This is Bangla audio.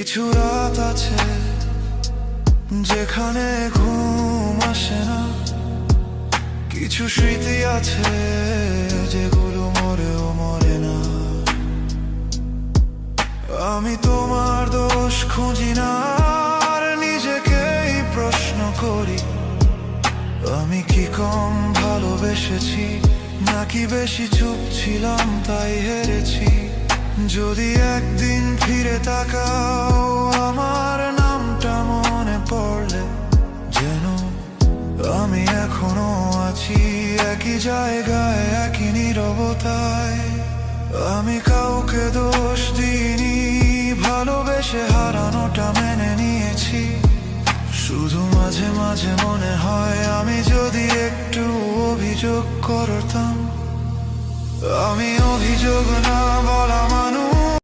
কিছু রাত আছে যেখানে ঘুম আসে না, কিছু স্মৃতি আছে যেগুলো মরেও মরে না। আমি তোমার দোষ খুঁজি না, আর নিজেকেই প্রশ্ন করি, আমি কি কম ভালোবেসেছি নাকি বেশি চুপ ছিলাম তাই হেরেছি। যদি একদিন ফিরে তাকাও আমার নামটা মনে পড়লে, যেন আমি এখনো আছি একই জায়গায় একই নীরবতায়। আমি কাউকে দোষ দিইনি, ভালোবেসে হারানোটা মেনে নিয়েছি। শুধু মাঝে মাঝে মনে হয় আমি যদি একটু অভিযোগ করতাম। আমি অভিযোগ না বলা মানুষ,